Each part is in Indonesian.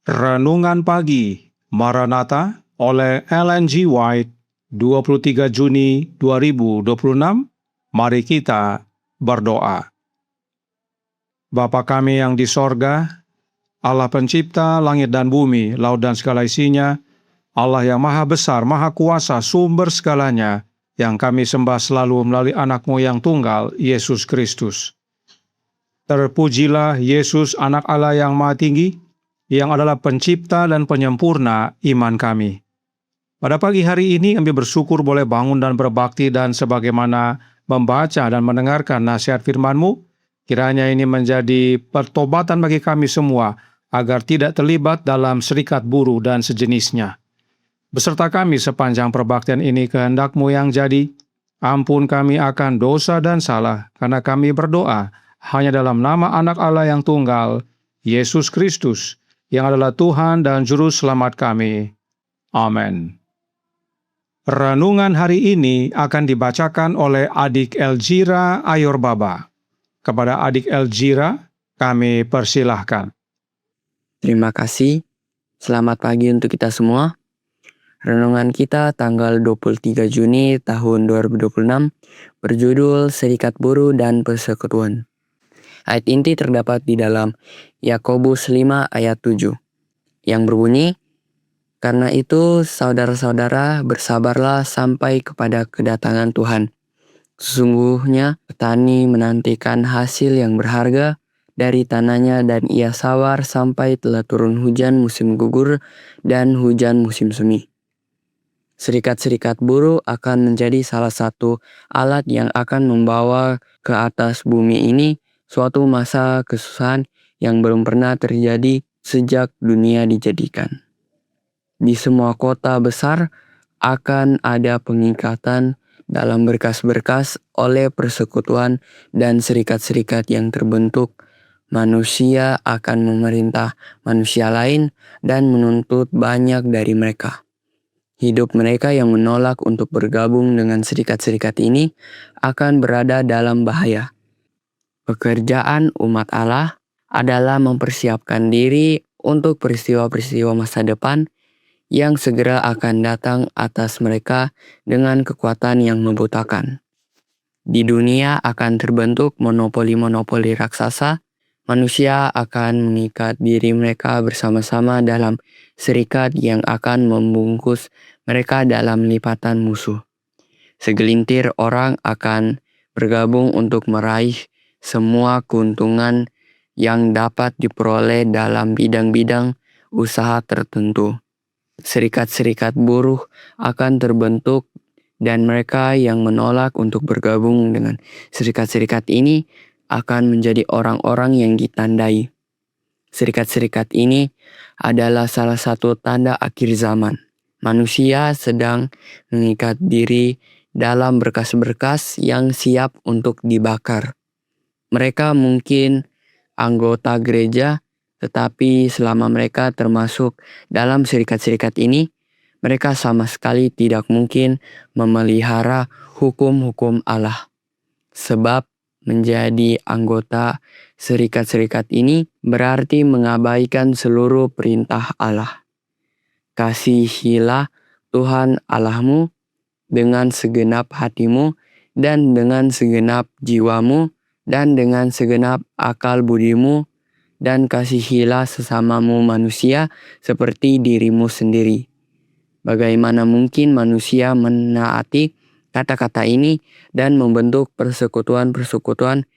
Renungan Pagi Maranatha oleh Ellen G. White, 23 Juni 2026. Mari kita berdoa. Bapa kami yang di sorga, Allah pencipta langit dan bumi, laut dan segala isinya, Allah yang maha besar, maha kuasa, sumber segalanya, yang kami sembah selalu melalui anak-Mu yang tunggal, Yesus Kristus. Terpujilah Yesus, anak Allah yang maha tinggi, yang adalah pencipta dan penyempurna iman kami. Pada pagi hari ini kami bersyukur boleh bangun dan berbakti, dan sebagaimana membaca dan mendengarkan nasihat firman-Mu, kiranya ini menjadi pertobatan bagi kami semua, agar tidak terlibat dalam serikat buruh dan sejenisnya. Beserta kami sepanjang perbaktian ini, kehendak-Mu yang jadi. Ampun kami akan dosa dan salah, karena kami berdoa hanya dalam nama anak Allah yang tunggal, Yesus Kristus, yang adalah Tuhan dan Juru Selamat kami. Amin. Renungan hari ini akan dibacakan oleh adik Elzira Ayorbaba. Kepada adik Elzira, kami persilahkan. Terima kasih. Selamat pagi untuk kita semua. Renungan kita tanggal 23 Juni tahun 2026 berjudul Serikat Buruh dan Persekutuan. Ayat inti terdapat di dalam Yakobus 5 ayat 7 yang berbunyi, "Karena itu saudara-saudara bersabarlah sampai kepada kedatangan Tuhan. Sesungguhnya petani menantikan hasil yang berharga dari tanahnya, dan ia sabar sampai telah turun hujan musim gugur dan hujan musim semi." Serikat-serikat buruh akan menjadi salah satu alat yang akan membawa ke atas bumi ini suatu masa kesusahan yang belum pernah terjadi sejak dunia dijadikan. Di semua kota besar akan ada pengikatan dalam berkas-berkas oleh persekutuan dan serikat-serikat yang terbentuk. Manusia akan memerintah manusia lain dan menuntut banyak dari mereka. Hidup mereka yang menolak untuk bergabung dengan serikat-serikat ini akan berada dalam bahaya. Pekerjaan umat Allah adalah mempersiapkan diri untuk peristiwa-peristiwa masa depan yang segera akan datang atas mereka dengan kekuatan yang membutakan. Di dunia akan terbentuk monopoli-monopoli raksasa. Manusia akan mengikat diri mereka bersama-sama dalam serikat yang akan membungkus mereka dalam lipatan musuh. Segelintir orang akan bergabung untuk meraih semua keuntungan yang dapat diperoleh dalam bidang-bidang usaha tertentu. Serikat-serikat buruh akan terbentuk, dan mereka yang menolak untuk bergabung dengan serikat-serikat ini akan menjadi orang-orang yang ditandai. Serikat-serikat ini adalah salah satu tanda akhir zaman. Manusia sedang mengikat diri dalam berkas-berkas yang siap untuk dibakar. Mereka mungkin anggota gereja, tetapi selama mereka termasuk dalam serikat-serikat ini, mereka sama sekali tidak mungkin memelihara hukum-hukum Allah. Sebab menjadi anggota serikat-serikat ini berarti mengabaikan seluruh perintah Allah. Kasihilah Tuhan Allahmu dengan segenap hatimu, dan dengan segenap jiwamu, dan dengan segenap akal budimu, dan kasihilah sesamamu manusia seperti dirimu sendiri. Bagaimana mungkin manusia menaati kata-kata ini dan membentuk persekutuan-persekutuan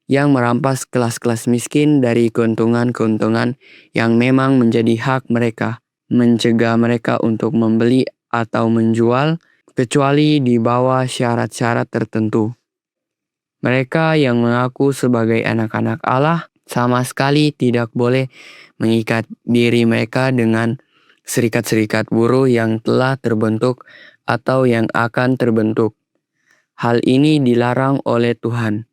yang merampas kelas-kelas miskin dari keuntungan-keuntungan yang memang menjadi hak mereka, mencegah mereka untuk membeli atau menjual, kecuali di bawah syarat-syarat tertentu. Mereka yang mengaku sebagai anak-anak Allah sama sekali tidak boleh mengikat diri mereka dengan serikat-serikat buruh yang telah terbentuk atau yang akan terbentuk. Hal ini dilarang oleh Tuhan.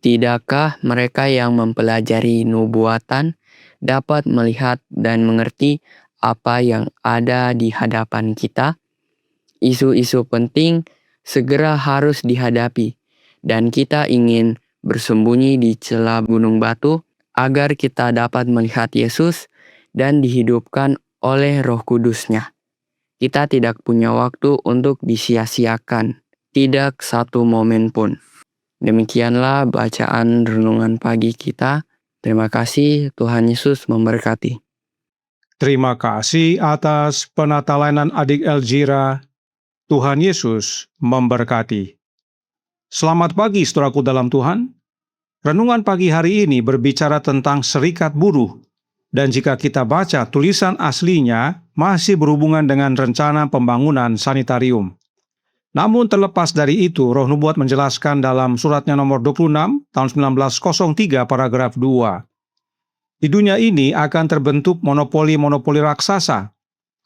Tidakkah mereka yang mempelajari nubuatan dapat melihat dan mengerti apa yang ada di hadapan kita? Isu-isu penting segera harus dihadapi, dan kita ingin bersembunyi di celah gunung batu agar kita dapat melihat Yesus dan dihidupkan oleh Roh Kudus-Nya. Kita tidak punya waktu untuk disia-siakan, tidak satu momen pun. Demikianlah bacaan renungan pagi kita. Terima kasih, Tuhan Yesus memberkati. Terima kasih atas penatalanan adik Elzira. Tuhan Yesus memberkati. Selamat pagi saudaraku dalam Tuhan. Renungan pagi hari ini berbicara tentang serikat buruh. Dan jika kita baca tulisan aslinya, masih berhubungan dengan rencana pembangunan sanitarium. Namun terlepas dari itu, Roh Nubuat menjelaskan dalam suratnya nomor 26 tahun 1903 paragraf 2. Di dunia ini akan terbentuk monopoli-monopoli raksasa.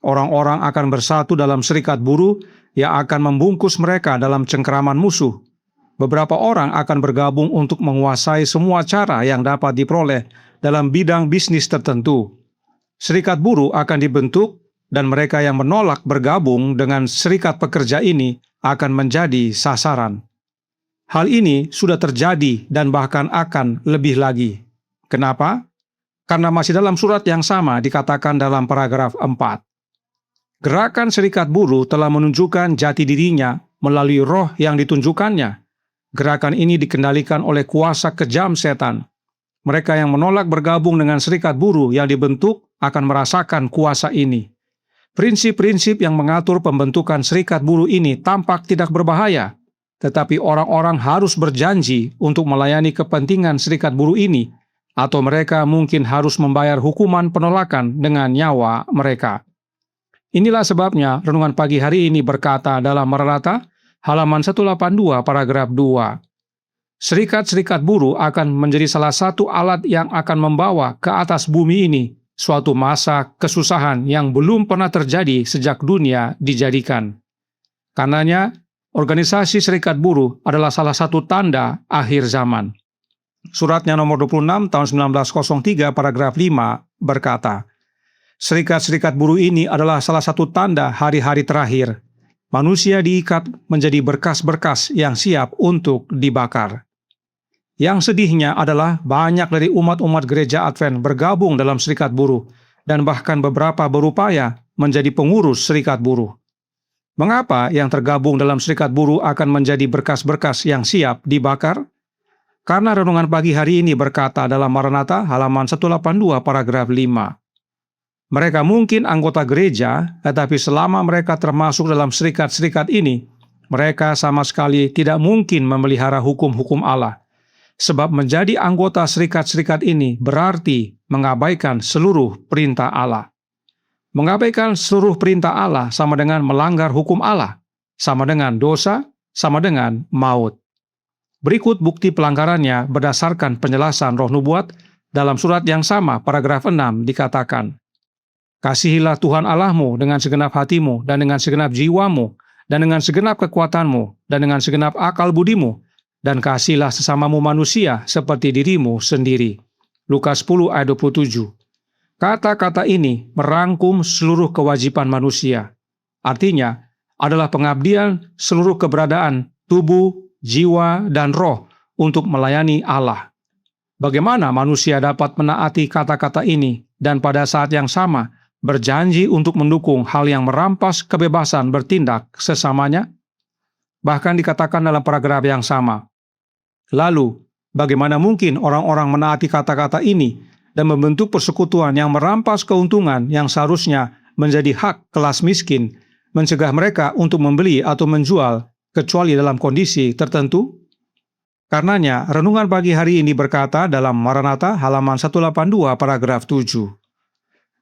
Orang-orang akan bersatu dalam serikat buruh yang akan membungkus mereka dalam cengkeraman musuh. Beberapa orang akan bergabung untuk menguasai semua cara yang dapat diperoleh dalam bidang bisnis tertentu. Serikat buruh akan dibentuk dan mereka yang menolak bergabung dengan serikat pekerja ini akan menjadi sasaran. Hal ini sudah terjadi dan bahkan akan lebih lagi. Kenapa? Karena masih dalam surat yang sama dikatakan dalam paragraf 4. Gerakan serikat buruh telah menunjukkan jati dirinya melalui roh yang ditunjukkannya. Gerakan ini dikendalikan oleh kuasa kejam setan. Mereka yang menolak bergabung dengan serikat buruh yang dibentuk akan merasakan kuasa ini. Prinsip-prinsip yang mengatur pembentukan serikat buruh ini tampak tidak berbahaya, tetapi orang-orang harus berjanji untuk melayani kepentingan serikat buruh ini, atau mereka mungkin harus membayar hukuman penolakan dengan nyawa mereka. Inilah sebabnya renungan pagi hari ini berkata dalam Maranatha, halaman 182 paragraf 2. Serikat-serikat buruh akan menjadi salah satu alat yang akan membawa ke atas bumi ini suatu masa kesusahan yang belum pernah terjadi sejak dunia dijadikan. Karenanya, organisasi serikat buruh adalah salah satu tanda akhir zaman. Suratnya nomor 26 tahun 1903 paragraf 5 berkata, serikat-serikat buruh ini adalah salah satu tanda hari-hari terakhir. Manusia diikat menjadi berkas-berkas yang siap untuk dibakar. Yang sedihnya adalah banyak dari umat-umat gereja Advent bergabung dalam serikat buruh dan bahkan beberapa berupaya menjadi pengurus serikat buruh. Mengapa yang tergabung dalam serikat buruh akan menjadi berkas-berkas yang siap dibakar? Karena renungan pagi hari ini berkata dalam Maranatha halaman 182 paragraf 5. Mereka mungkin anggota gereja, tetapi selama mereka termasuk dalam serikat-serikat ini, mereka sama sekali tidak mungkin memelihara hukum-hukum Allah. Sebab menjadi anggota serikat-serikat ini berarti mengabaikan seluruh perintah Allah. Mengabaikan seluruh perintah Allah sama dengan melanggar hukum Allah, sama dengan dosa, sama dengan maut. Berikut bukti pelanggarannya berdasarkan penjelasan Roh Nubuat dalam surat yang sama paragraf 6 dikatakan, kasihilah Tuhan Allahmu dengan segenap hatimu dan dengan segenap jiwamu dan dengan segenap kekuatanmu dan dengan segenap akal budimu, dan kasihilah sesamamu manusia seperti dirimu sendiri. Lukas 10 ayat 27. Kata-kata ini merangkum seluruh kewajiban manusia. Artinya, adalah pengabdian seluruh keberadaan tubuh, jiwa, dan roh untuk melayani Allah. Bagaimana manusia dapat menaati kata-kata ini dan pada saat yang sama berjanji untuk mendukung hal yang merampas kebebasan bertindak sesamanya? Bahkan dikatakan dalam paragraf yang sama. Lalu, bagaimana mungkin orang-orang menaati kata-kata ini dan membentuk persekutuan yang merampas keuntungan yang seharusnya menjadi hak kelas miskin, mencegah mereka untuk membeli atau menjual, kecuali dalam kondisi tertentu? Karenanya, renungan pagi hari ini berkata dalam Maranatha halaman 182 paragraf 7.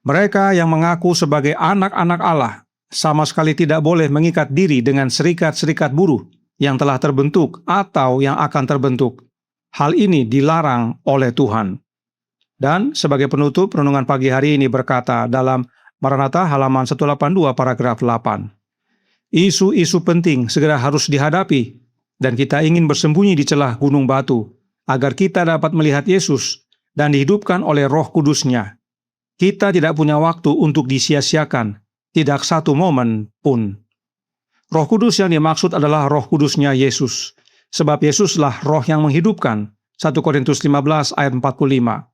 Mereka yang mengaku sebagai anak-anak Allah sama sekali tidak boleh mengikat diri dengan serikat-serikat buruh yang telah terbentuk atau yang akan terbentuk. Hal ini dilarang oleh Tuhan. Dan sebagai penutup, renungan pagi hari ini berkata dalam Maranatha halaman 182 paragraf 8. Isu-isu penting segera harus dihadapi, dan kita ingin bersembunyi di celah gunung batu, agar kita dapat melihat Yesus dan dihidupkan oleh Roh Kudus-Nya. Kita tidak punya waktu untuk disia-siakan, tidak satu momen pun. Roh Kudus yang dimaksud adalah Roh Kudus-Nya Yesus, sebab Yesuslah Roh yang menghidupkan. 1 Korintus 15 ayat 45.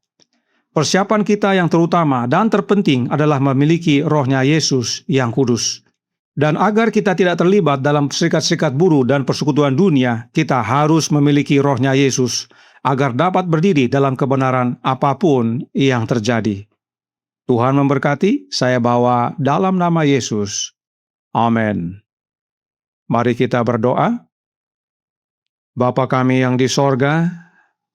Persiapan kita yang terutama dan terpenting adalah memiliki rohnya Yesus yang kudus. Dan agar kita tidak terlibat dalam serikat-serikat buruh dan persekutuan dunia, kita harus memiliki rohnya Yesus agar dapat berdiri dalam kebenaran apapun yang terjadi. Tuhan memberkati, saya bawa dalam nama Yesus. Amin. Mari kita berdoa. Bapa kami yang di sorga,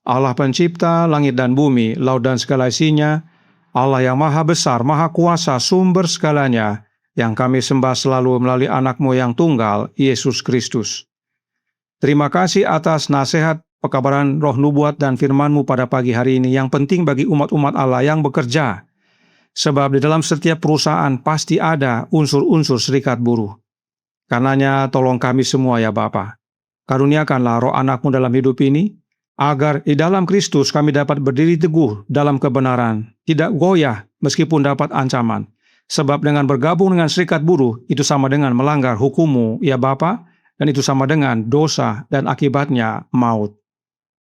Allah pencipta langit dan bumi, laut dan segala isinya, Allah yang maha besar, maha kuasa, sumber segalanya, yang kami sembah selalu melalui anak-Mu yang tunggal, Yesus Kristus. Terima kasih atas nasihat, pekabaran roh nubuat dan firman-Mu pada pagi hari ini yang penting bagi umat-umat Allah yang bekerja. Sebab di dalam setiap perusahaan pasti ada unsur-unsur serikat buruh. Karenanya tolong kami semua ya Bapa. Karuniakanlah roh anak-Mu dalam hidup ini, agar di dalam Kristus kami dapat berdiri teguh dalam kebenaran, tidak goyah meskipun dapat ancaman. Sebab dengan bergabung dengan serikat buruh, itu sama dengan melanggar hukum-Mu ya Bapa, dan itu sama dengan dosa dan akibatnya maut.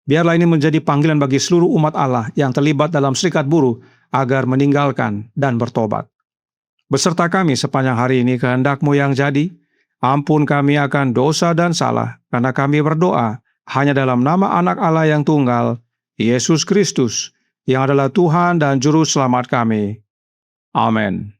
Biarlah ini menjadi panggilan bagi seluruh umat Allah yang terlibat dalam serikat buruh agar meninggalkan dan bertobat. Beserta kami sepanjang hari ini kehendak-Mu yang jadi, ampun kami akan dosa dan salah, karena kami berdoa hanya dalam nama anak Allah yang tunggal, Yesus Kristus, yang adalah Tuhan dan Juru Selamat kami. Amin.